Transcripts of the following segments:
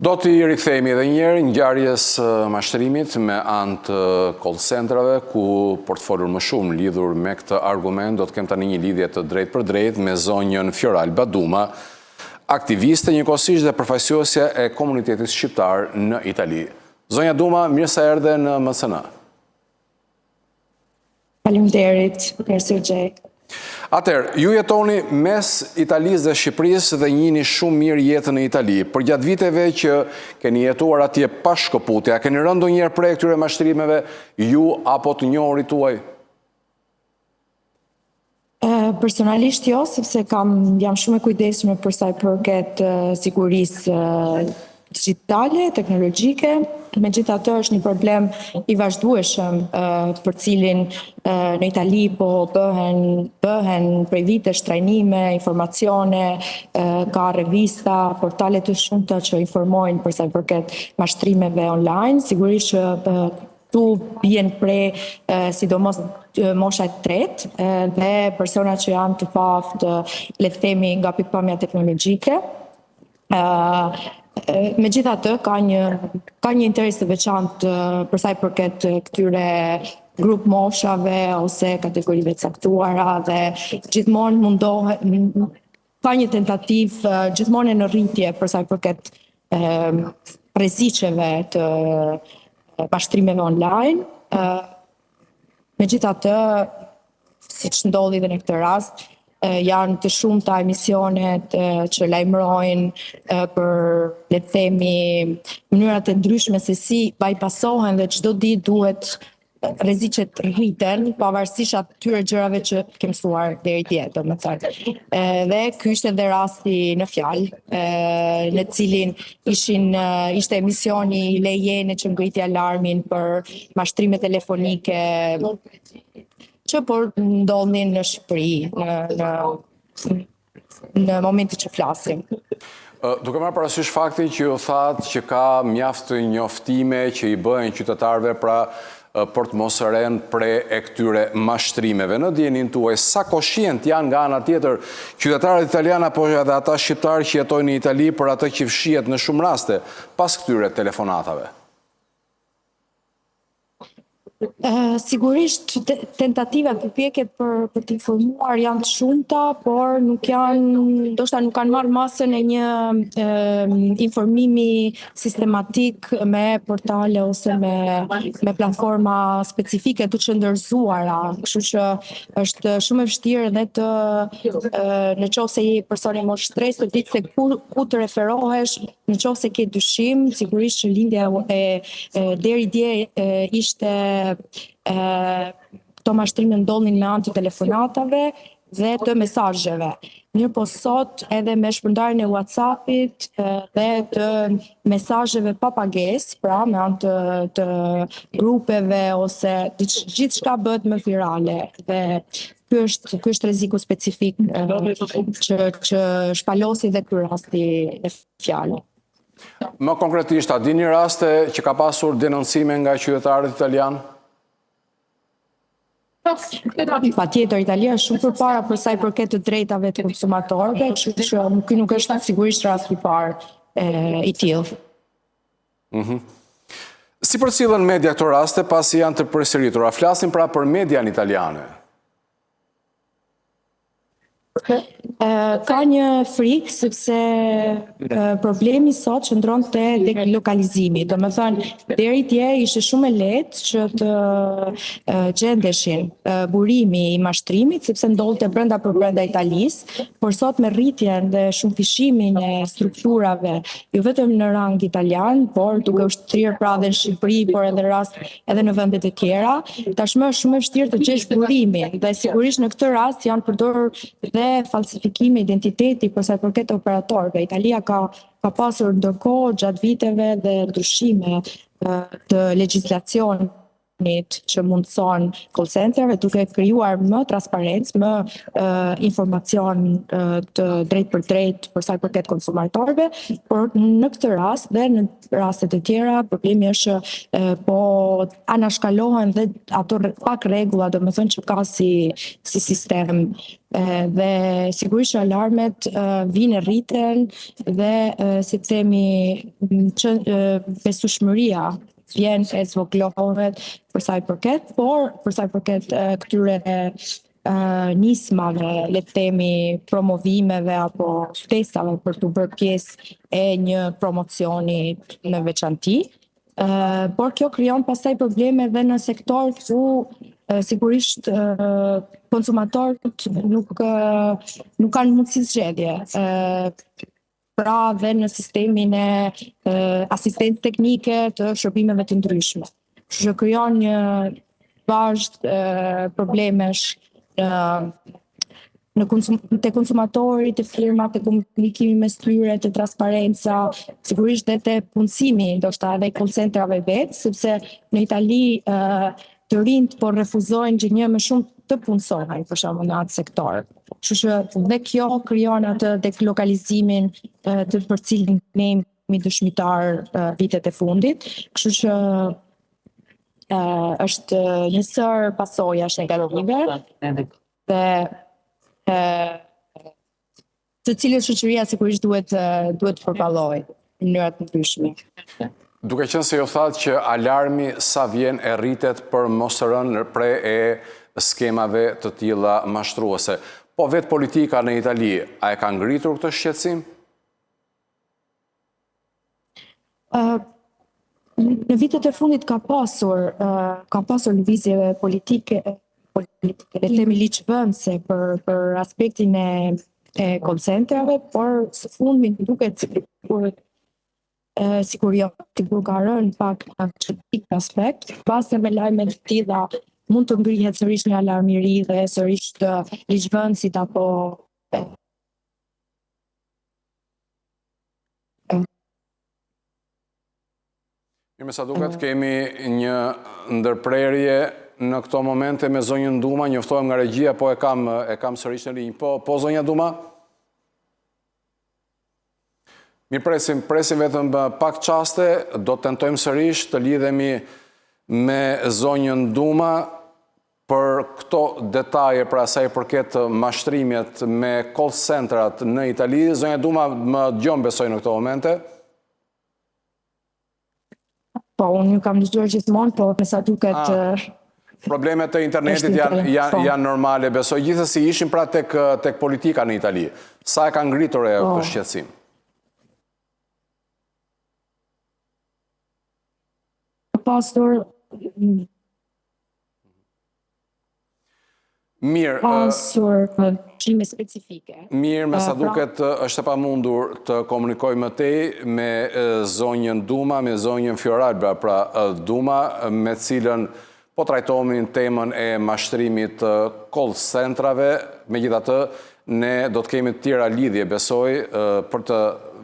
Do t'i rikthehemi edhe njerë ngjarjes mashtrimit me anë të call centrave, ku për të folur më shumë lidhur me këtë argument, do të kem tani një lidhje të drejt për drejt me zonjën Fjoral Baduma, aktiviste njëkohësisht dhe përfaqësuesja e komunitetit shqiptar në Itali. Zonja Duma, mirë se erdhe në MCN. Faleminderit, mirë gjej. Atëherë, ju jetoni mes Italisë dhe Shqipërisë dhe njihni shumë mirë jetën në Itali. Për gjatë viteve që keni jetuar atje pa shkëputje, a keni rënë ndonjëherë prej këtyre mashtrimeve ju apo të njohurit tuaj? Personalisht jo, sepse jam shumë e kujdesshme për sa i përket sigurisë digitale, teknologjike. Megjithatë është një problem i vazhdueshëm për cilin në Itali po bëhen prej vitesh trajnime, informacione, ka revista, portale të shumta që informojnë për sa i përket mashtrimeve online. Sigurisht që tu bien prej sidomos mosha e tretë dhe persona që janë të paftë, le të themi nga pikpamja teknologjike. Megjithatë ka një interes të veçantë për sa i përket këtyre grup moshave ose kategorive caktuara dhe gjithmonë mundohet, ka një tentativë gjithmonë në rritje për sa i përket rreziqeve të mashtrimeve online. Megjithatë, siç ndodhi edhe në këtë rast, janë të shumta emisionet që lajmërojnë për, le të themi, mënyrat e ndryshme se si bypassohen dhe çdo ditë duhet rreziqet rriten, pavarësisht atyre gjërave që kem mësuar deri dje, domethënë. Dhe ky ishte edhe rasti në fjalë, në cilin ishte emisioni Lejene që ngriti alarmin për mashtrimeve telefonike që por ndodhin në Shqipëri në momentin që flasim. Duke marrë parasysh faktin që ju thatë që ka mjaft njoftime që i bëhen qytetarëve pra për të mos rënë prej e këtyre mashtrimeve. Në dijenin tuaj, sa koshient janë nga ana tjetër qytetarët italianë apo edhe ata shqiptarë që jetojnë në Itali për atë që fshihet në shumë raste pas këtyre telefonatave? Sigurisht tentativat përpjekjet për të informuar janë të shumta, por ndoshta nuk kanë marrë masën e një informimi sistematik me portale ose me platforma specifike të qëndërzuara. Kështu që është shumë e vështirë edhe në qoftë se je person i moshës së të ditë se ku të referohesh, në qoftë se ke dyshim, sigurisht që lindja deri dje ishte këto mashtrime ndodhin me anë të telefonatave dhe të mesazheve. Mirëpo sot edhe me shpërndarjen e WhatsApp-it dhe të mesazheve pa pagesë, pra me anë të grupeve ose gjithçka bëhet më virale dhe ky është rreziku specifik që shpalosi dhe ky rasti në fjalë. Më konkretisht, a dini raste që ka pasur denoncime nga qytetarët italianë? Patjetër, Italia është shumë përpara për sa i përket të drejtave të konsumatorëve, kështu që ky nuk është sigurisht rasti i parë i tillë. Si përcillen media këto raste pasi janë të përsëritura? Flasim pra për median italiane. Ka një frikë sepse problemi sot qëndron te delokalizimi. Domethënë, deri dje ishte shumë e lehtë që të gjendeshin burimi i mashtrimit sepse ndodhte brenda Italisë, por sot me rritjen dhe shumëfishimin e strukturave, jo vetëm në rang italian, por duke u shtrirë pra edhe në Shqipëri, por edhe rast edhe në vendet e tjera, tashmë është shumë e vështirë të gjesh burimin dhe sigurisht në këtë rast janë përdorur dhe falsifikime identiteti për sa i përket operatorëve. Italia ka pasur ndërkohë gjatë viteve dhe ndryshime të legjislacionit që mundëson call centerve duke krijuar më transparencë, më informacion të drejt për drejt për sa i përket konsumatorëve, por në këtë rast dhe në rastet e tjera problemi është po anashkalohen dhe ato pak rregulla, domethënë që ka si sistem dhe sigurisht alarmet vinë rriten dhe si themi besueshmëria vjen e zvogëlohet për sa i përket, por për sa i përket këtyre nismave, le të themi promovimeve apo ftesave për të bërë pjesë e një promocioni në veçanti, por kjo krijon pastaj probleme edhe në sektor ku sigurisht konsumatorët nuk kanë mundësi zgjedhje. Pra dhe në sistemin e asistencë teknike të shërbimeve të ndryshme. Që krijon një vazhd problemesh te konsumatori, te firmat, te komunikimi mes tyre, te transparenca, sigurisht dhe te punësimi, ndoshta edhe call centerave vetë, sepse në Itali të rinjt po refuzojnë që një më shumë të punësohen, për shembull në atë sektor. Kështu që dhe kjo krijon atë deklokalizimin për cilin ne jemi dëshmitar vitet e fundit. Kështu që është një sër pasojash negative dhe të cilët shoqëria sigurisht duhet të përballojë në mënyra të ndryshme. Duke qenë se ju thatë që alarmi sa vjen e rritet për mos të rënë pre e skemave të tilla mashtruese. Po vetë politika në Itali, a e ka ngritur këtë shqetësim? Në vitet e fundit ka pasur lëvizje politike, le themi ligjvënëse për aspektin e call centerave, por së fundmi duket sikur ka rënë pak në këtë aspekt, base me lajme të tilla mund të ngrihet sërish një alarm i ri dhe sërish të ligjvënësit apo Me sa duket kemi një ndërprerje në këto momente me zonjën Duma, njoftohem nga regjia, po e kam sërish në linjë. Po zonja Duma? Mirë, presim vetëm pak qaste, do të tentojmë sërish të lidhemi me zonjën Duma për këto detaje pra sa i përket mashtrimjet me call centrat në Itali. Zonja Duma më dëgjon besoj në këto momente. Po, unë kam dëgjuar gjithmonë, po me sa duket problemet e internetit janë normale, besoj. Gjithsesi ishin pra tek politika në Itali. Sa e ka ngritur e këtë shqetësim? Pastor qime specifike. Mirë, me sa duket është e pamundur të komunikoj më tej me zonjën Duma, me zonjën Fioralba, pra Duma, me cilën po trajtonin temën e mashtrimit të call centrave, megjithatë ne do të kemi të tjera lidhje, besoj, për të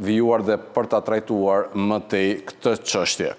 vijuar dhe për të trajtuar më tej këtë çështje.